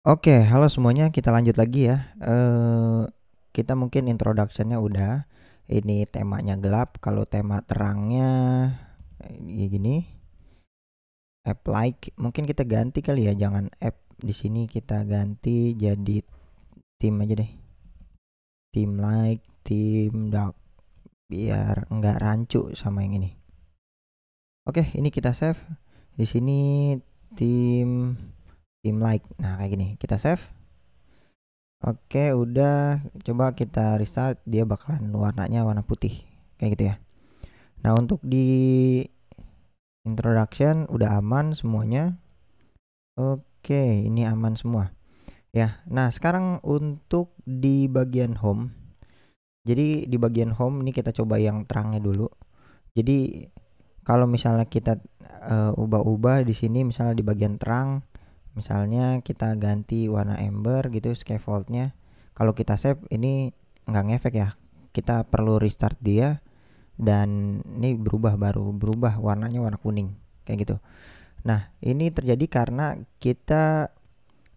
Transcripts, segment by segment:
Oke, halo semuanya, kita lanjut lagi ya. Kita mungkin introduction-nya udah. Ini temanya gelap, kalau tema terangnya gini, app like. Mungkin kita ganti kali ya, jangan app di sini kita ganti jadi tim aja deh. Tim like, tim dark biar nggak rancu sama yang ini. Oke, ini kita save. Di sini tim tim like. Nah, kayak gini. Kita save. Oke, udah. Coba kita restart, dia bakalan warnanya warna putih. Kayak gitu ya. Nah, untuk di introduction udah aman semuanya. Oke, ini aman semua. Ya, nah sekarang untuk di bagian home. Jadi di bagian home ini kita coba yang terangnya dulu. Jadi kalau misalnya kita ubah-ubah di sini, misalnya di bagian terang, misalnya kita ganti warna ember gitu scaffoldnya. Kalau kita save ini nggak ngefek ya, kita perlu restart dia, dan ini baru berubah warnanya warna kuning kayak gitu. Nah, ini terjadi karena kita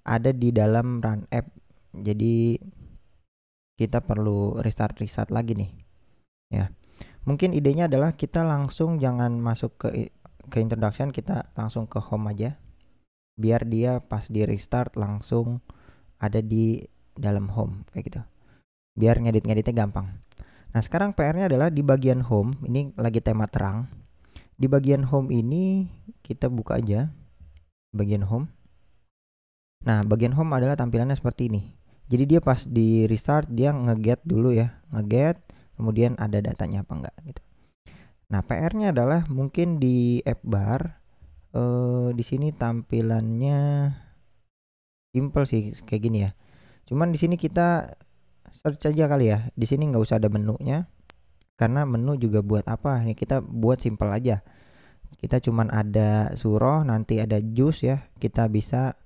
ada di dalam run app, jadi kita perlu restart lagi nih ya. Mungkin idenya adalah kita langsung jangan masuk ke introduction, kita langsung ke home aja, biar dia pas di restart langsung ada di dalam home kayak gitu, biar ngeditnya gampang. Nah, sekarang PR-nya adalah di bagian home, ini lagi tema terang. Di bagian home ini kita buka aja bagian home. Nah, bagian home adalah tampilannya seperti ini. Jadi dia pas di restart dia nge-get dulu ya, nge-get, kemudian ada datanya apa enggak gitu. Nah, PR-nya adalah mungkin di app bar di sini tampilannya simple sih kayak gini ya. Cuman di sini kita search aja kali ya. Di sini nggak usah ada menunya, karena menu juga buat apa? Nih kita buat simple aja. Kita cuman ada suruh, nanti ada jus ya. Kita bisa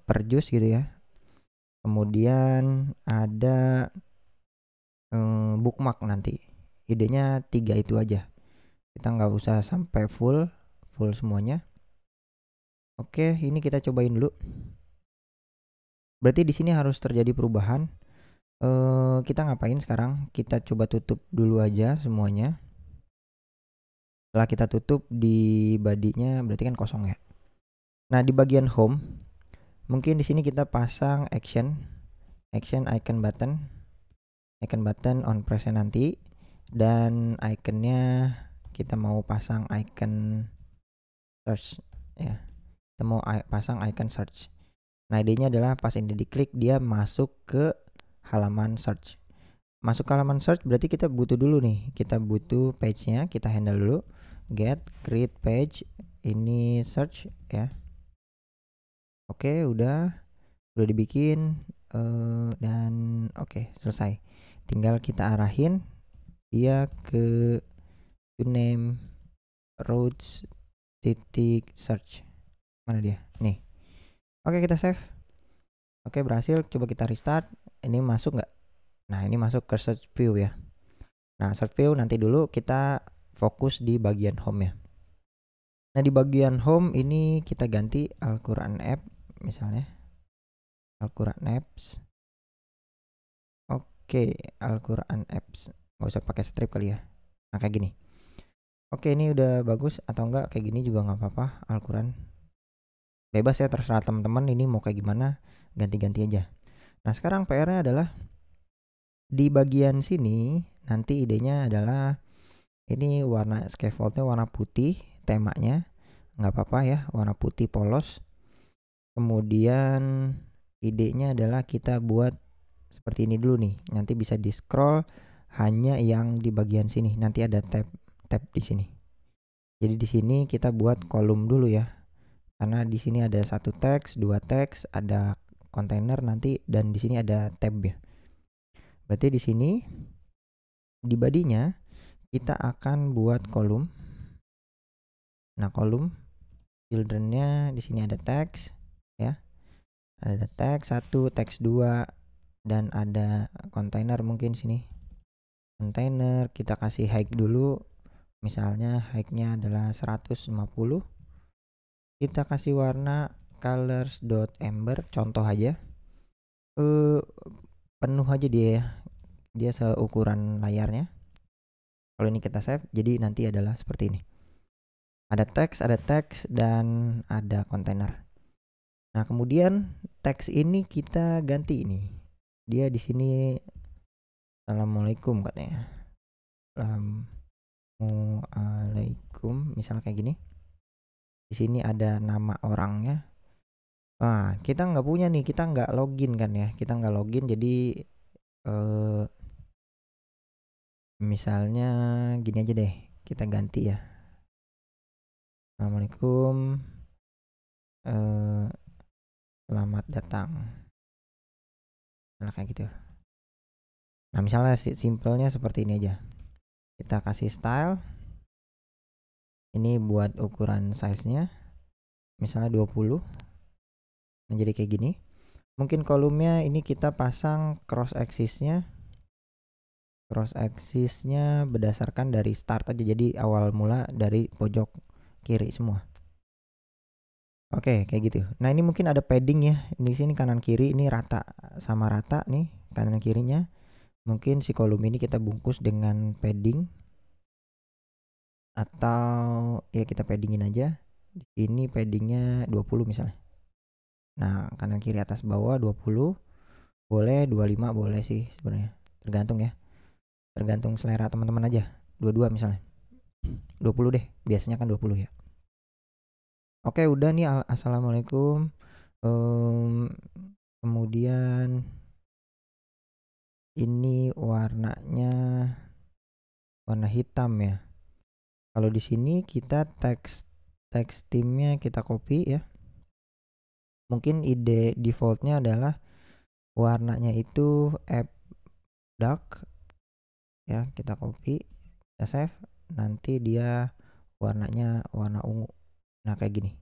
per jus gitu ya. Kemudian ada bookmark nanti. Idenya 3 itu aja. Kita nggak usah sampai full semuanya. Oke, ini kita cobain dulu. Berarti di sini harus terjadi perubahan. Kita ngapain sekarang? Kita coba tutup dulu aja semuanya. Setelah kita tutup di body-nya berarti kan kosong ya. Nah, di bagian home mungkin di sini kita pasang action icon button on present nanti, dan iconnya kita mau pasang icon search ya. Kita mau pasang icon search. Nah, idenya adalah pas ini diklik dia masuk ke halaman search. Masuk ke halaman search berarti kita butuh dulu nih, kita butuh page-nya, kita handle dulu. Get create page, ini search ya. Oke, udah dibikin dan oke, selesai. Tinggal kita arahin dia ke to name roads titik search. Mana dia? Nih. Oke, kita save. Oke, berhasil. Coba kita restart. Ini masuk nggak? Nah, ini masuk ke search view ya. Nah, search view nanti dulu kita fokus di bagian home ya. Nah, di bagian home ini kita ganti Al-Quran app misalnya. Al-Quran apps. Oke, Al-Quran apps. Nggak usah pakai strip kali ya. Nah, kayak gini. Oke, ini udah bagus, atau enggak kayak gini juga nggak apa-apa. Al-Quran bebas ya, terserah teman-teman ini mau kayak gimana, ganti-ganti aja. Nah, sekarang PR-nya adalah di bagian sini nanti idenya adalah ini warna scaffoldnya warna putih, temanya nggak apa-apa ya, warna putih polos. Kemudian idenya adalah kita buat seperti ini dulu nih, nanti bisa di scroll hanya yang di bagian sini, nanti ada tab di sini. Jadi di sini kita buat kolom dulu ya, karena di sini ada satu teks, dua teks, ada kontainer nanti, dan di sini ada tab ya. Berarti di sini di body-nya kita akan buat kolom. Nah, kolom children-nya di sini ada teks ya. Ada teks 1, teks 2, dan ada kontainer mungkin sini. Kontainer kita kasih height dulu. Misalnya height-nya adalah 150. Kita kasih warna colors.ember contoh aja. Penuh aja dia ya. Dia seukuran layarnya. Kalau ini kita save, jadi nanti adalah seperti ini. Ada teks dan ada kontainer. Nah, kemudian teks ini kita ganti ini. Dia di sini Assalamualaikum katanya. Assalamualaikum, misalnya kayak gini. Di sini ada nama orangnya. Nah, kita nggak punya nih, kita nggak login kan ya. Kita nggak login, jadi misalnya gini aja deh, kita ganti ya. Assalamualaikum, selamat datang. Nah, kayak gitu. Nah, misalnya simpelnya seperti ini aja. Kita kasih style. Ini buat ukuran size-nya. Misalnya 20. Nah, jadi kayak gini. Mungkin kolomnya ini kita pasang cross axis-nya. Cross axis-nya berdasarkan dari start aja. Jadi awal mula dari pojok kiri semua. Oke, kayak gitu. Nah, ini mungkin ada padding ya. Di sini kanan kiri ini rata sama rata nih, kanan kirinya. Mungkin si kolom ini kita bungkus dengan padding. Atau ya kita paddingin aja. Di sini paddingnya 20 misalnya. Nah, kanan kiri atas bawah 20. Boleh 25 boleh sih sebenarnya. Tergantung ya. Tergantung selera teman-teman aja. 22 misalnya. 20 deh. Biasanya kan 20 ya. Oke, udah nih. Assalamualaikum. Kemudian ini warnanya warna hitam ya. Kalau di sini kita teks theme-nya kita copy ya. Mungkin ide defaultnya adalah warnanya itu dark ya, kita copy, kita save, nanti dia warnanya warna ungu. Nah, kayak gini.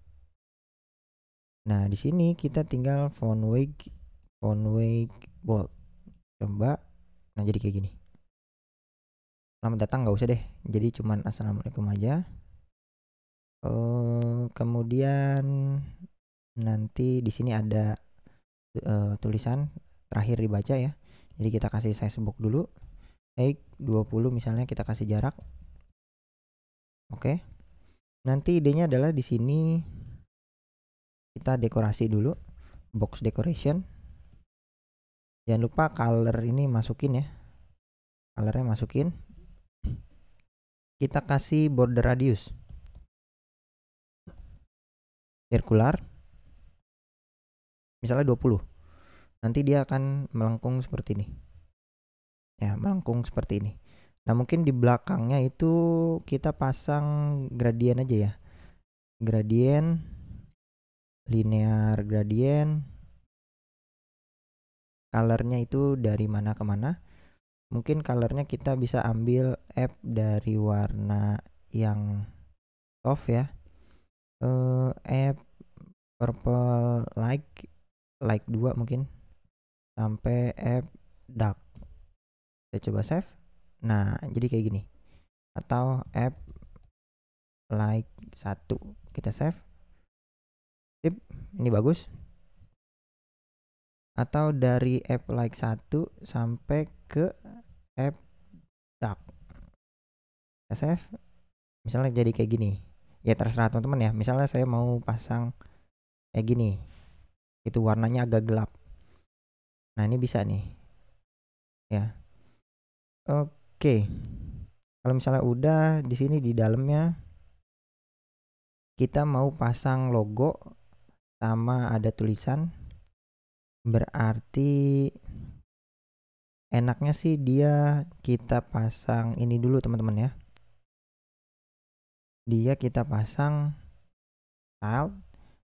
Nah, di sini kita tinggal font weight bold. Coba. Nah, jadi kayak gini. Selamat datang nggak usah deh. Jadi cuman assalamualaikum aja. Kemudian nanti di sini ada tulisan terakhir dibaca ya. Jadi kita kasih size box dulu. 20 misalnya, kita kasih jarak. Oke. Nanti idenya adalah di sini kita dekorasi dulu, box decoration. Jangan lupa color ini masukin ya. Colornya masukin. Kita kasih border radius circular. Misalnya 20. Nanti dia akan melengkung seperti ini. Ya, melengkung seperti ini. Nah, mungkin di belakangnya itu kita pasang gradien aja ya. Gradien, linear gradien. Colornya itu dari mana ke mana. Mungkin colornya kita bisa ambil app dari warna yang soft ya. App purple like 2 mungkin. Sampai app dark. Kita coba save. Nah, jadi kayak gini. Atau app like 1 kita save. Sip, ini bagus. Atau dari app like 1 sampai ke app dark. Kita save. Misalnya jadi kayak gini. Ya terserah teman-teman ya. Misalnya saya mau pasang kayak gini. Itu warnanya agak gelap. Nah, ini bisa nih. Ya. Oke. Kalau misalnya udah di sini di dalamnya kita mau pasang logo sama ada tulisan, berarti enaknya sih dia kita pasang ini dulu teman-teman ya. Dia kita pasang style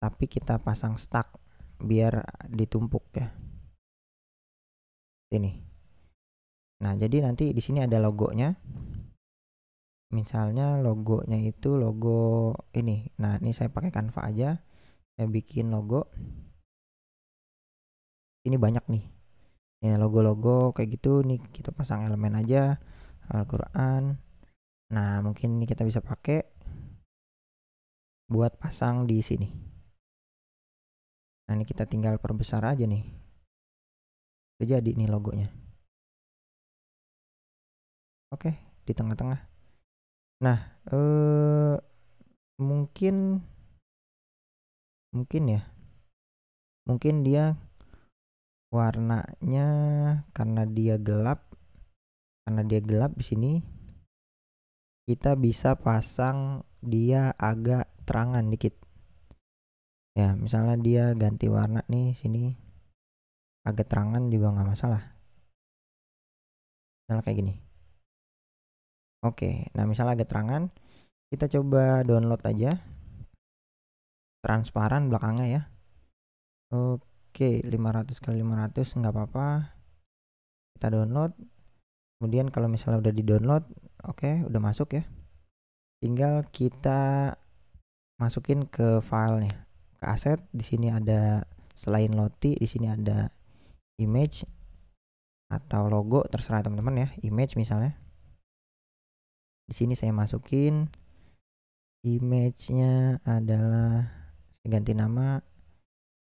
tapi kita pasang stack biar ditumpuk ya. Ini. Nah, jadi nanti di sini ada logonya. Misalnya logonya itu logo ini. Nah, ini saya pakai Canva aja. Saya bikin logo. Ini banyak nih. Ya, logo-logo kayak gitu nih kita pasang elemen aja. Al-Qur'an. Nah, mungkin ini kita bisa pakai buat pasang di sini. Nah, ini kita tinggal perbesar aja nih. Udah jadi nih logonya. Oke, di tengah-tengah. Nah, mungkin ya. Mungkin dia warnanya karena dia gelap di sini kita bisa pasang dia agak terangan dikit. Ya, misalnya dia ganti warna nih sini agak terangan juga nggak masalah. Misalnya kayak gini. Oke, nah misalnya agak terangan, kita coba download aja. Transparan belakangnya ya. Oke, 500 kali 500 nggak apa-apa. Kita download. Kemudian kalau misalnya udah di-download, oke, udah masuk ya. Tinggal kita masukin ke filenya, ke aset. Di sini ada selain Lottie, di sini ada image atau logo, terserah teman-teman ya. Image misalnya. Di sini saya masukin image-nya adalah, saya ganti nama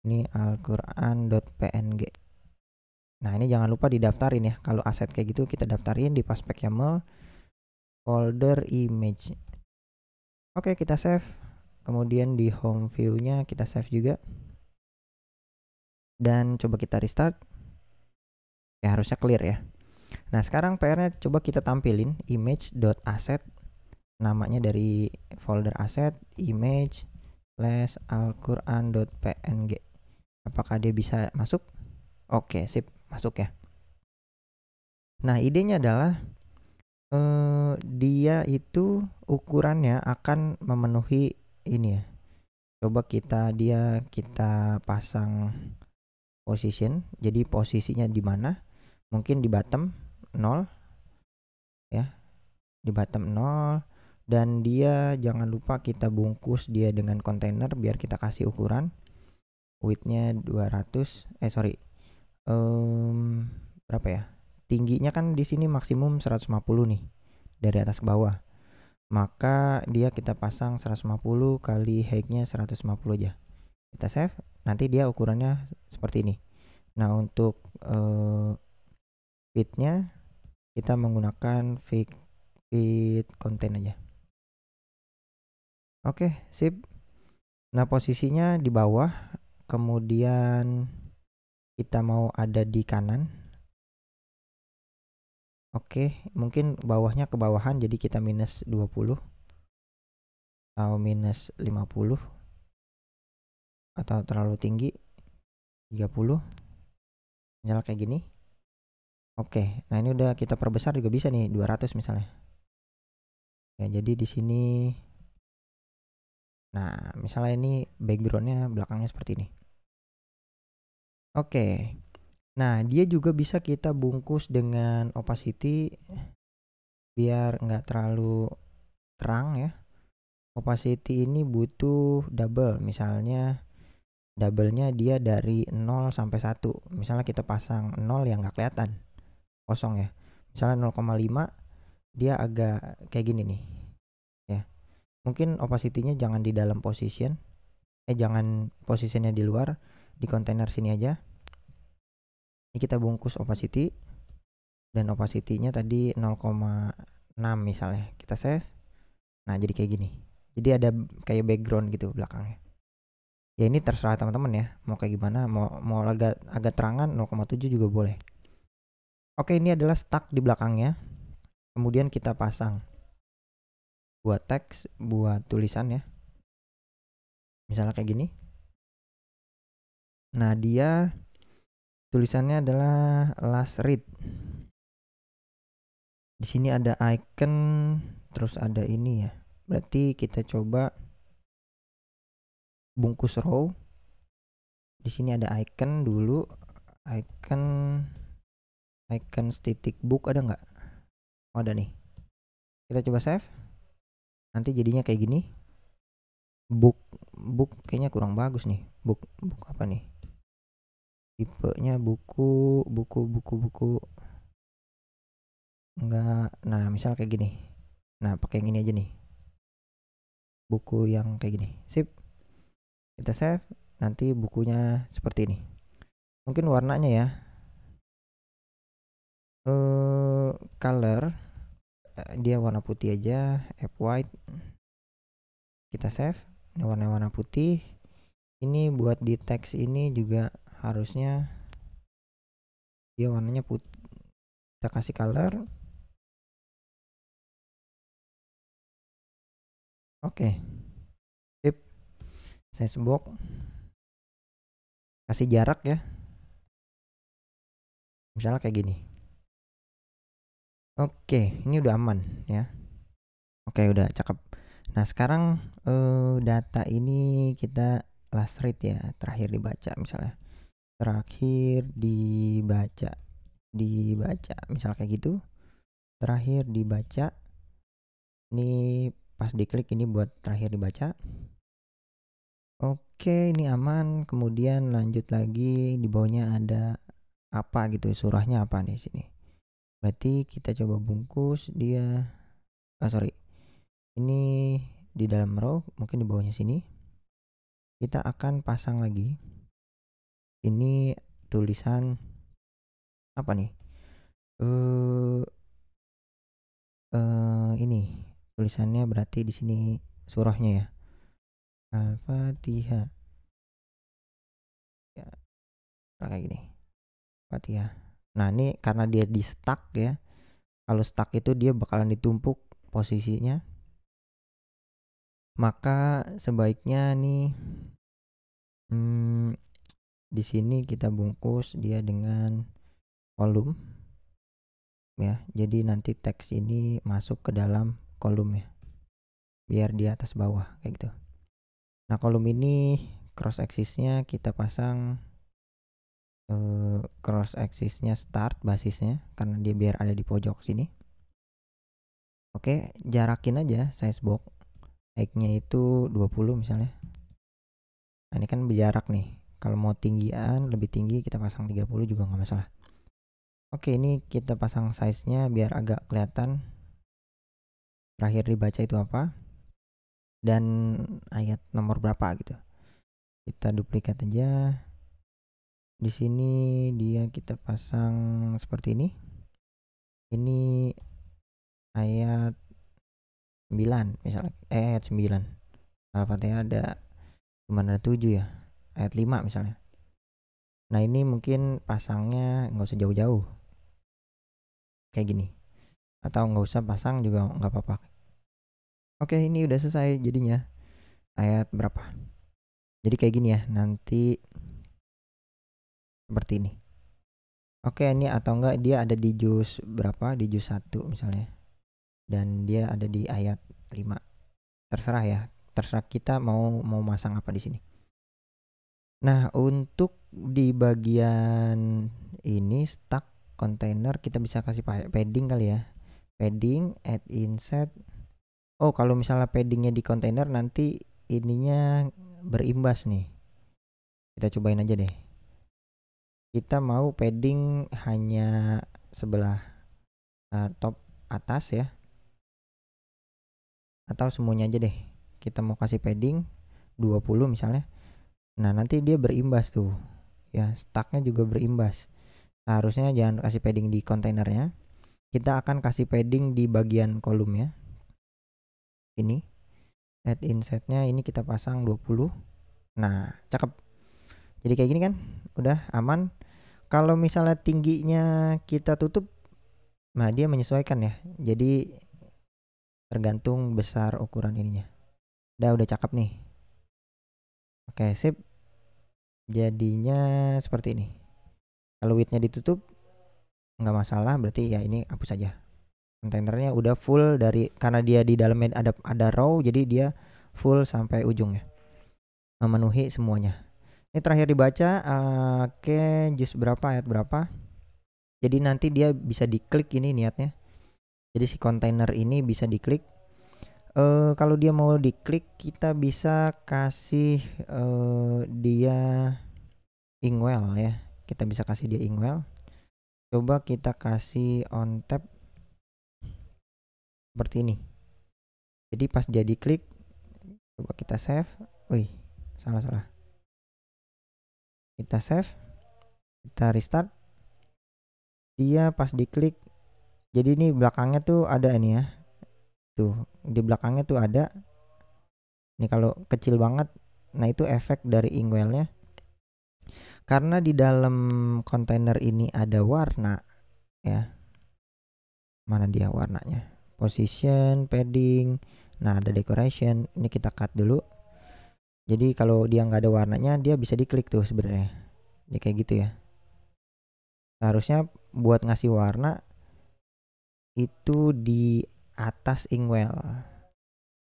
ini alquran.png. Nah, ini jangan lupa didaftarin ya. Kalau aset kayak gitu kita daftarin di Paspek YAML folder image. Oke, kita save. Kemudian di home view-nya kita save juga. Dan coba kita restart. Ya, harusnya clear ya. Nah, sekarang PR-nya coba kita tampilin image.asset. Namanya dari folder aset image/alquran.png. Apakah dia bisa masuk? Oke, sip, masuk ya. Nah, idenya adalah dia itu ukurannya akan memenuhi ini ya. Coba kita pasang position. Jadi posisinya di mana? Mungkin di bottom 0 ya. Di bottom 0, dan dia jangan lupa kita bungkus dia dengan kontainer biar kita kasih ukuran width-nya 200 berapa ya? Tingginya kan di sini maksimum 150 nih dari atas ke bawah. Maka dia kita pasang 150 kali height-nya 150 aja. Kita save, nanti dia ukurannya seperti ini. Nah, untuk width-nya kita menggunakan fit content aja. Oke, sip. Nah, posisinya di bawah, kemudian kita mau ada di kanan. Oke, mungkin bawahnya kebawahan, jadi kita minus 20 atau minus 50, atau terlalu tinggi 30, misalnya kayak gini. Oke, nah ini udah kita perbesar juga bisa nih, 200 misalnya. Ya, jadi di sini, nah misalnya ini backgroundnya belakangnya seperti ini. Oke, nah dia juga bisa kita bungkus dengan opacity biar nggak terlalu terang ya. Opacity ini butuh double, misalnya double-nya dia dari 0 sampai 1. Misalnya kita pasang 0 ya nggak kelihatan, kosong ya. Misalnya 0,5, dia agak kayak gini nih ya. Mungkin opacity-nya jangan di dalam position, jangan posisinya di luar, di kontainer sini aja. Ini kita bungkus opacity, dan opacity-nya tadi 0,6 misalnya. Kita save. Nah, jadi kayak gini. Jadi ada kayak background gitu belakangnya. Ya, ini terserah teman-teman ya, mau kayak gimana, mau agak terangan 0,7 juga boleh. Oke, ini adalah stuck di belakangnya. Kemudian kita pasang buat teks, buat tulisan ya. Misalnya kayak gini. Nah, dia tulisannya adalah last read. Di sini ada icon, terus ada ini ya. Berarti kita coba bungkus row. Di sini ada icon dulu, icon titik book ada nggak? Oh, ada nih. Kita coba save. Nanti jadinya kayak gini. Book kayaknya kurang bagus nih. Book apa nih? Tipenya buku. Enggak. Nah, misal kayak gini. Nah, pakai yang ini aja nih. Buku yang kayak gini. Sip. Kita save. nanti bukunya seperti ini. Mungkin warnanya ya, color dia warna putih aja, app white. Kita save. Ini warna putih. Ini buat di teks ini juga harusnya dia warnanya putih. Kita kasih color. Oke. Sip. Size box. Kasih jarak ya. Misalnya kayak gini. Oke, ini udah aman ya. Oke, udah cakep. Nah, sekarang data ini kita last read ya, terakhir dibaca misalnya. Terakhir dibaca. Misalnya kayak gitu. Terakhir dibaca. Ini pas diklik ini buat terakhir dibaca. Oke, ini aman. Kemudian lanjut lagi, di bawahnya ada apa gitu, surahnya apa nih sini. Berarti kita coba bungkus dia. Sorry. Ini di dalam row, mungkin di bawahnya sini. Kita akan pasang lagi. Ini tulisan apa nih? Ini tulisannya berarti di sini surahnya ya. Al-Fatihah. Ya, kayak gini. Fatihah. Nah, ini karena dia di stuck ya. Kalau stuck itu dia bakalan ditumpuk posisinya. Maka sebaiknya nih di sini kita bungkus dia dengan kolom ya. Jadi nanti teks ini masuk ke dalam kolom ya. Biar di atas bawah kayak gitu. Nah, kolom ini cross axisnya kita pasang cross axisnya start basisnya karena dia biar ada di pojok sini. Oke, jarakin aja size box. Height-nya itu 20 misalnya. Nah, ini kan berjarak nih. Kalau mau tinggian lebih tinggi kita pasang 30 juga nggak masalah. Oke, ini kita pasang size-nya biar agak kelihatan terakhir dibaca itu apa dan ayat nomor berapa gitu. Kita duplikat aja. Di sini dia kita pasang seperti ini. Ini ayat 9 misalnya. Ayat 9. Al-Fatihah ada cuma ada 7 ya. Ayat 5 misalnya. Nah, ini mungkin pasangnya nggak usah jauh-jauh. Kayak gini. Atau nggak usah pasang juga nggak apa-apa. Oke, ini udah selesai jadinya. Ayat berapa? Jadi kayak gini ya. Nanti seperti ini. Oke, ini atau enggak dia ada di juz berapa? Di juz 1 misalnya. Dan dia ada di ayat 5. Terserah ya. Terserah kita mau masang apa di sini. Nah, untuk di bagian ini stack container kita bisa kasih padding kali ya. Padding, add inset. Oh, kalau misalnya paddingnya di container nanti ininya berimbas nih. Kita cobain aja deh. Kita mau padding hanya sebelah top atas ya. Atau semuanya aja deh. Kita mau kasih padding 20 misalnya. Nah, nanti dia berimbas tuh. Ya, stacknya juga berimbas. Harusnya jangan kasih padding di kontainernya. Kita akan kasih padding di bagian kolomnya. Ini. Add insetnya ini kita pasang 20. Nah, cakep. Jadi kayak gini kan. Udah aman. Kalau misalnya tingginya kita tutup, nah dia menyesuaikan ya. Jadi tergantung besar ukuran ininya. Udah cakep nih. Oke, sip. Jadinya seperti ini. Kalau widthnya ditutup nggak masalah, berarti ya ini hapus aja. Kontainernya udah full dari karena dia di dalamnya ada row, jadi dia full sampai ujungnya. Memenuhi semuanya. Ini terakhir dibaca. Oke, juz berapa ayat berapa. Jadi nanti dia bisa diklik ini niatnya. Jadi si kontainer ini bisa diklik. Kalau dia mau diklik kita bisa kasih dia Inkwell ya. Kita bisa kasih dia Inkwell. Coba kita kasih on tab seperti ini. Jadi pas dia diklik, coba kita save. Wih, salah. Kita save, kita restart. Dia pas diklik, jadi ini belakangnya tuh ada nih ya. Tuh, di belakangnya tuh ada. Ini kalau kecil banget, nah itu efek dari inkwellnya. Karena di dalam kontainer ini ada warna ya. Mana dia warnanya? Position, padding, nah ada decoration. Ini kita cut dulu. Jadi kalau dia nggak ada warnanya, dia bisa diklik tuh sebenarnya. Ya kayak gitu ya. Harusnya buat ngasih warna itu di atas inkwell.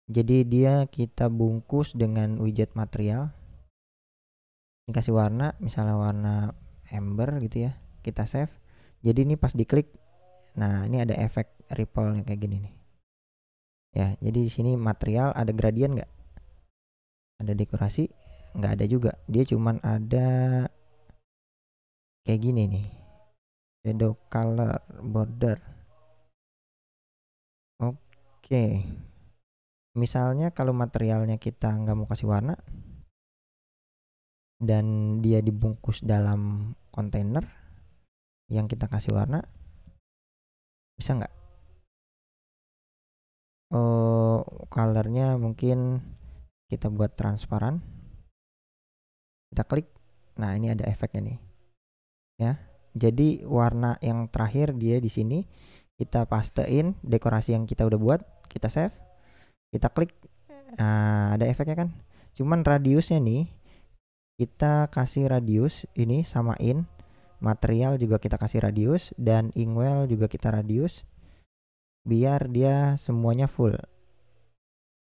Jadi dia kita bungkus dengan widget material. Ini kasih warna, misalnya warna amber gitu ya. Kita save. Jadi ini pas diklik, nah ini ada efek ripple kayak gini nih. Ya, jadi di sini material ada gradient nggak? Ada dekorasi? Nggak ada juga. Dia cuman ada kayak gini nih. Shadow color border. Oke. Misalnya kalau materialnya kita nggak mau kasih warna dan dia dibungkus dalam kontainer yang kita kasih warna, bisa nggak? Oh, colornya mungkin kita buat transparan. Kita klik. Nah, ini ada efeknya nih. Ya. Jadi warna yang terakhir dia di sini kita pastein dekorasi yang kita udah buat, kita save. Kita klik. Nah, ada efeknya kan? Cuman radiusnya nih kita kasih radius ini samain. Material juga kita kasih radius dan inkwell juga kita radius biar dia semuanya full.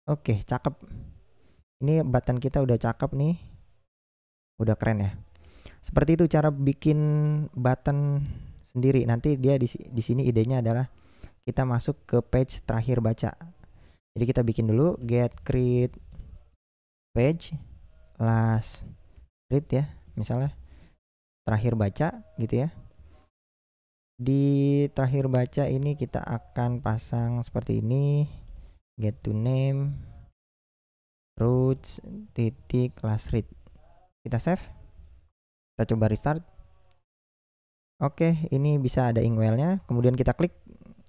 Oke, cakep. Ini button kita udah cakep nih. Udah keren ya. Seperti itu cara bikin button sendiri. Nanti dia di sini idenya adalah kita masuk ke page terakhir baca. Jadi kita bikin dulu get create page last read ya, misalnya terakhir baca gitu ya. Di terakhir baca ini kita akan pasang seperti ini, get to name roots titik last read. Kita save, kita coba restart. Oke, ini bisa ada inkwellnya, kemudian kita klik.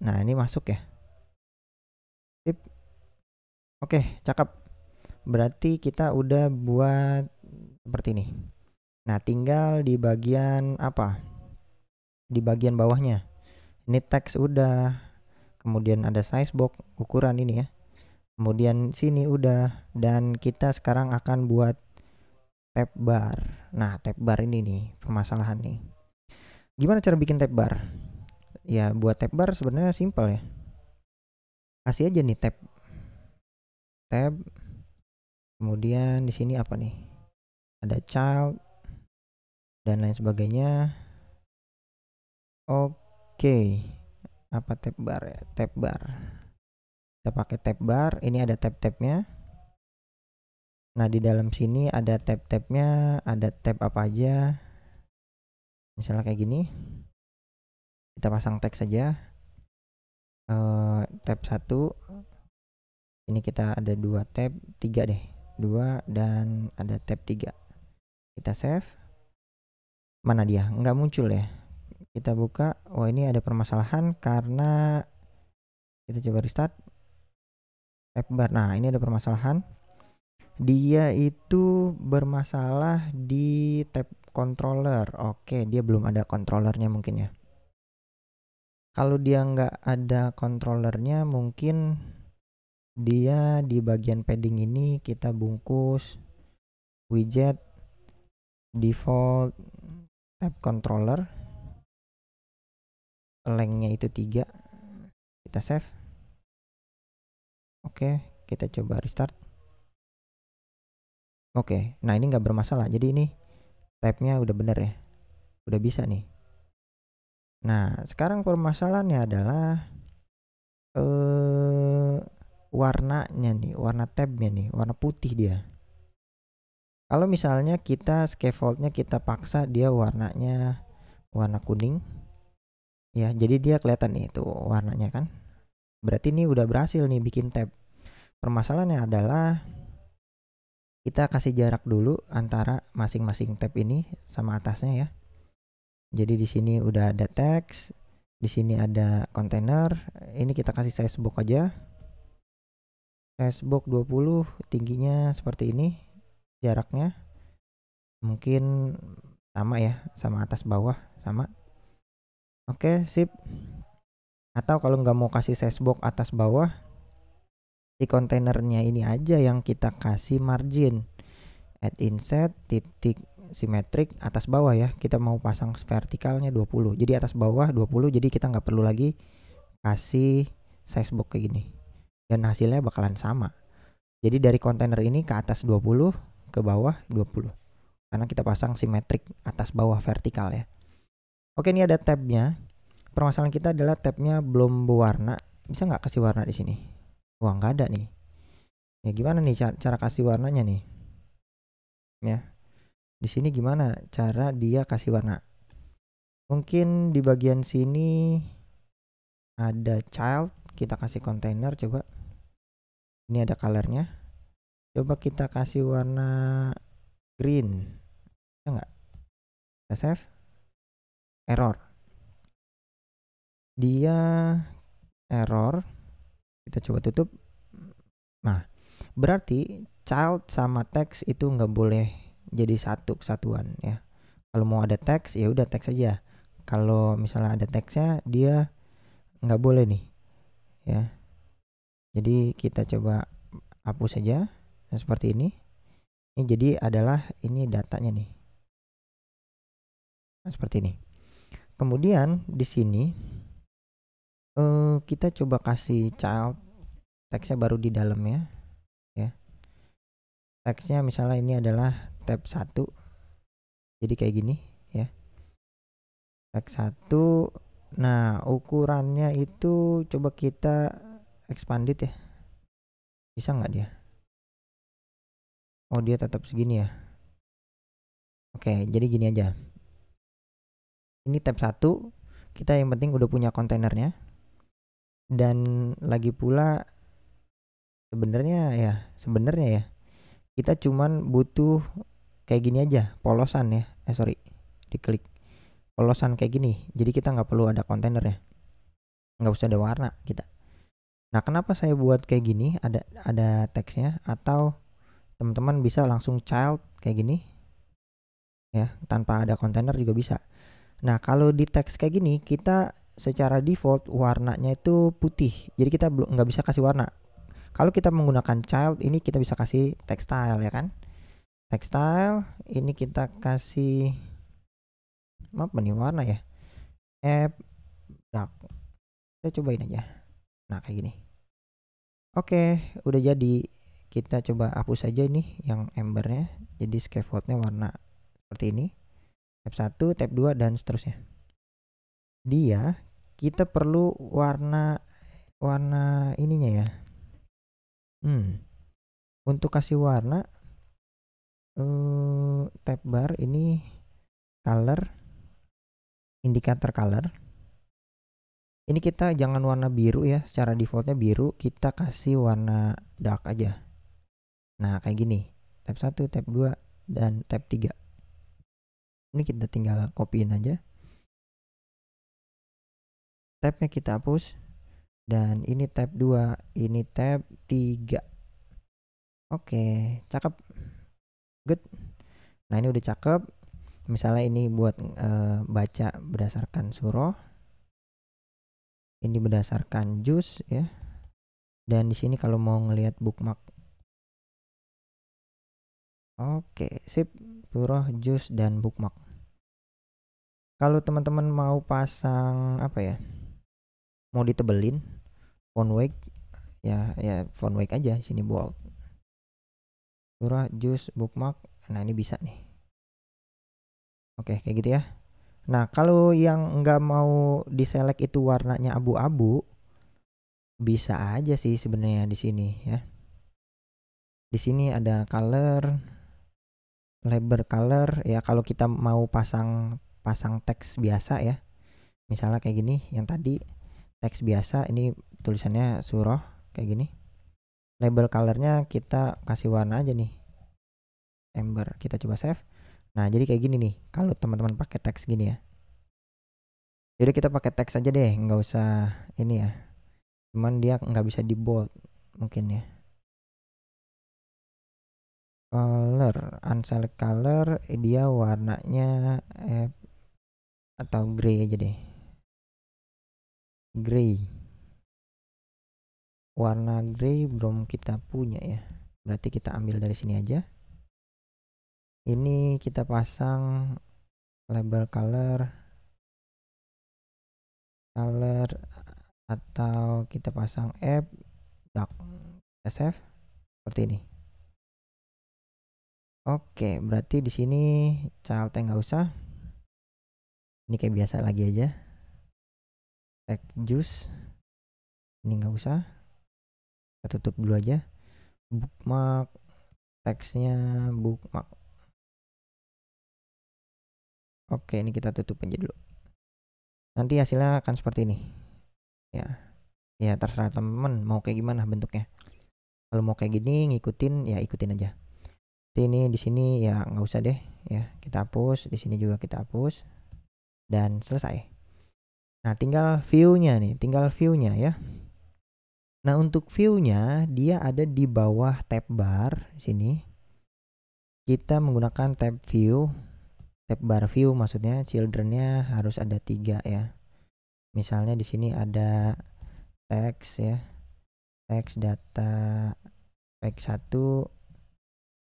Nah, ini masuk ya. Sip. Oke, cakep. Berarti kita udah buat seperti ini. Nah, tinggal di bagian apa? Di bagian bawahnya. Ini teks udah. Kemudian ada size box ukuran ini ya. Kemudian sini udah, dan kita sekarang akan buat tab bar. Nah, tab bar ini nih permasalahan nih. Gimana cara bikin tab bar? Ya, buat tab bar sebenarnya simple ya. Kasih aja nih tab. Kemudian di sini apa nih? Ada child dan lain sebagainya. Oke. Apa tab bar ya? Tab bar. Kita pakai tab bar, ini ada tab-tabnya. Nah, di dalam sini ada tab-tabnya, ada tab apa aja. Misalnya kayak gini. Kita pasang teks saja. Tab 1. Ini kita ada 2 tab, 3 deh. 2 dan ada tab 3. Kita save. Mana dia? Nggak muncul ya. Kita buka. Oh, ini ada permasalahan karena kita coba restart. Tab bar. Nah, ini ada permasalahan. Dia itu bermasalah di tab controller. Oke, dia belum ada controllernya mungkin ya. Kalau dia nggak ada controllernya, mungkin dia di bagian padding ini kita bungkus widget default tab controller, lengthnya itu 3. Kita save. Oke, kita coba restart. Oke, nah ini nggak bermasalah. Jadi ini tabnya udah bener ya, udah bisa nih. Nah, sekarang permasalahannya adalah warnanya nih, warna tabnya nih, warna putih dia. Kalau misalnya kita scaffoldnya kita paksa dia warnanya warna kuning, ya, jadi dia kelihatan nih tuh warnanya kan. Berarti ini udah berhasil nih bikin tab. Permasalahannya adalah kita kasih jarak dulu antara masing-masing tab ini sama atasnya ya. Jadi di sini udah ada teks, di sini ada kontainer. Ini kita kasih size box aja. Size box 20, tingginya seperti ini jaraknya. Mungkin sama ya, sama atas bawah sama. Oke, sip. Atau kalau nggak mau kasih size box atas bawah, di kontainernya ini aja yang kita kasih margin. Add inset titik simetrik atas bawah ya. Kita mau pasang vertikalnya 20. Jadi atas bawah 20, jadi kita nggak perlu lagi kasih size box kayak gini. Dan hasilnya bakalan sama. Jadi dari kontainer ini ke atas 20, ke bawah 20. Karena kita pasang simetrik atas bawah vertikal ya. Oke, ini ada tabnya. Permasalahan kita adalah tabnya belum berwarna. Bisa nggak kasih warna di sini? Wah, nggak ada nih. Ya gimana nih cara kasih warnanya nih? Ya. Di sini gimana cara dia kasih warna? Mungkin di bagian sini ada child, kita kasih kontainer coba. Ini ada colornya. Coba kita kasih warna green. Bisa nggak? Kita save. Error. Dia error. Kita coba tutup. Nah, berarti child sama teks itu nggak boleh jadi satu kesatuan ya. Kalau mau ada teks ya udah teks aja. Kalau misalnya ada teksnya dia nggak boleh nih ya. Jadi kita coba hapus saja. Nah, seperti ini. Ini jadi adalah ini datanya nih. Nah, seperti ini. Kemudian di sini kita coba kasih child, teksnya baru di dalam ya. Teksnya misalnya ini adalah tab 1. Jadi kayak gini ya. Tag 1. Nah, ukurannya itu coba kita expanded ya. Bisa nggak dia? Oh, dia tetap segini ya. Oke, jadi gini aja. Ini tab 1. Kita yang penting udah punya kontainernya. Dan lagi pula sebenarnya ya kita cuman butuh kayak gini aja, polosan ya. Diklik polosan kayak gini. Jadi kita nggak perlu ada kontainernya, nggak usah ada warna kita. Nah, kenapa saya buat kayak gini, ada teksnya, atau teman-teman bisa langsung child kayak gini ya, tanpa ada kontainer juga bisa. Nah, kalau di teks kayak gini kita secara default warnanya itu putih, jadi kita belum nggak bisa kasih warna. Kalau kita menggunakan child ini kita bisa kasih textile ya kan. Textile ini kita kasih apa nih warna ya, dark. Kita cobain aja. Nah, kayak gini. Oke, udah jadi. Kita coba hapus aja ini yang embernya. Jadi scaffoldnya warna seperti ini. Tab 1, tab 2 dan seterusnya. Dia kita perlu warna ininya ya. Untuk kasih warna tab bar ini color, indikator color. Ini kita jangan warna biru ya, secara defaultnya biru, kita kasih warna dark aja. Nah, kayak gini. Tab 1, tab 2 dan tab 3. Ini kita tinggal copyin aja. Tabnya kita hapus. Dan ini tab 2, ini tab 3. Oke, cakep. Good. Nah, ini udah cakep. Misalnya ini buat baca berdasarkan surah. Ini berdasarkan juz ya. Dan di sini kalau mau ngelihat bookmark. Oke, sip. Surah, juz dan bookmark. Kalau teman-teman mau pasang apa ya? Mau ditebelin font weight ya font weight aja, sini bold. Surah, juz, bookmark. Nah, ini bisa nih. Oke, kayak gitu ya. Nah, kalau yang nggak mau diselect itu warnanya abu-abu, bisa aja sih sebenarnya di sini ya. Di sini ada color, label color ya. Kalau kita mau pasang teks biasa ya, misalnya kayak gini, yang tadi teks biasa, ini tulisannya surah kayak gini. Label colornya kita kasih warna aja nih. Ember. Kita coba save. Nah, jadi kayak gini nih kalau teman-teman pakai teks gini ya. Jadi kita pakai teks aja deh, nggak usah ini ya. Cuman dia nggak bisa di bold mungkin ya. Color, unselect color, dia warnanya atau gray aja deh. Gray. Warna gray belum kita punya ya. Berarti kita ambil dari sini aja. Ini kita pasang label color atau kita pasang app dark SF seperti ini. Oke, berarti di sini childnya nggak usah. Ini kayak biasa lagi aja. Text juice ini nggak usah. Kita tutup dulu aja. Bookmark, teksnya bookmark. Oke, ini kita tutup aja dulu. Nanti hasilnya akan seperti ini. Ya terserah teman-teman mau kayak gimana bentuknya. Kalau mau kayak gini ngikutin ya ikutin aja. Ini di sini ya nggak usah deh ya, kita hapus. Di sini juga kita hapus dan selesai. Nah, tinggal view-nya nih, ya. Nah, untuk view-nya dia ada di bawah tab bar sini. Kita menggunakan tab view, tab bar view maksudnya children-nya harus ada 3 ya. Misalnya di sini ada teks ya. Teks data page 1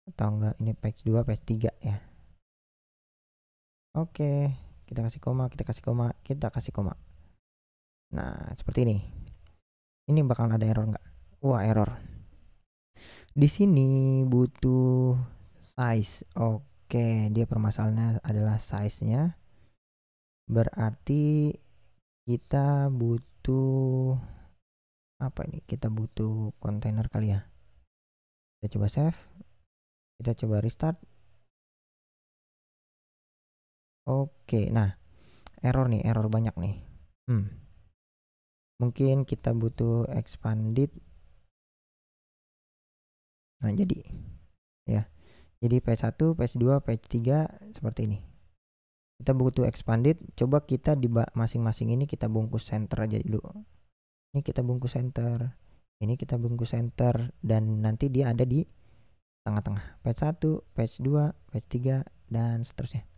atau enggak ini page 2, page 3 ya. Oke, kita kasih koma, kita kasih koma. Nah, seperti ini. Ini bakal ada error nggak? Wah, error. Di sini butuh size. Oke, dia permasalahannya adalah size-nya. Berarti kita butuh apa ini? Kita butuh kontainer kali ya. Kita coba save. Kita coba restart. Oke, nah error nih, error banyak nih. Mungkin kita butuh expanded. Nah, jadi ya. Jadi page 1, page 2, page 3 seperti ini. Kita butuh expanded. Coba kita di masing-masing ini kita bungkus center aja dulu. Ini kita bungkus center. Ini kita bungkus center dan nanti dia ada di tengah-tengah. Page 1, page 2, page 3 dan seterusnya.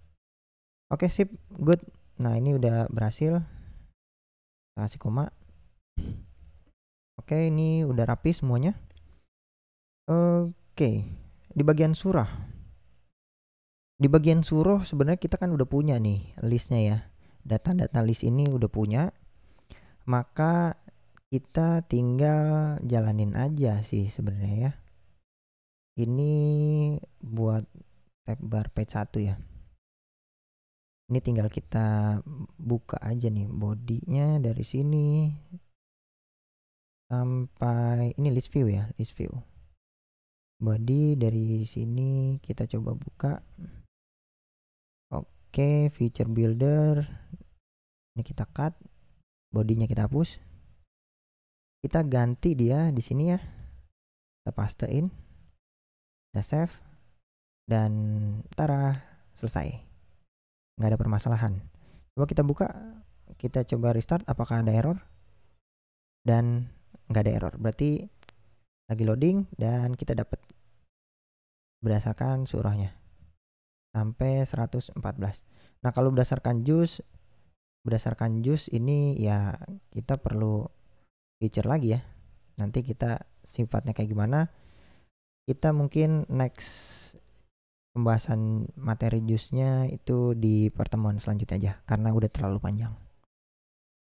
Oke, sip, good. Nah, ini udah berhasil. Kita kasih koma. Oke, ini udah rapi semuanya. Oke, di bagian surah. Di bagian suruh sebenarnya kita kan udah punya nih listnya ya. Data-data list ini udah punya. Maka kita tinggal jalanin aja sih sebenarnya ya. Ini buat tab bar page 1 ya. Ini tinggal kita buka aja nih bodinya dari sini sampai ini list view ya, list view. Body dari sini kita coba buka. Oke, feature builder. Ini kita cut. Bodinya kita hapus. Kita ganti dia di sini ya. Kita pastein. Kita save. Dan tara, selesai. Nggak ada permasalahan. Coba kita buka. Kita coba restart. Apakah ada error? Dan nggak ada error. Berarti lagi loading dan kita dapat berdasarkan surahnya sampai 114. Nah, kalau berdasarkan juice ini ya kita perlu feature lagi ya. Nanti kita sifatnya kayak gimana, kita mungkin next pembahasan materi juice-nya itu di pertemuan selanjutnya aja karena udah terlalu panjang.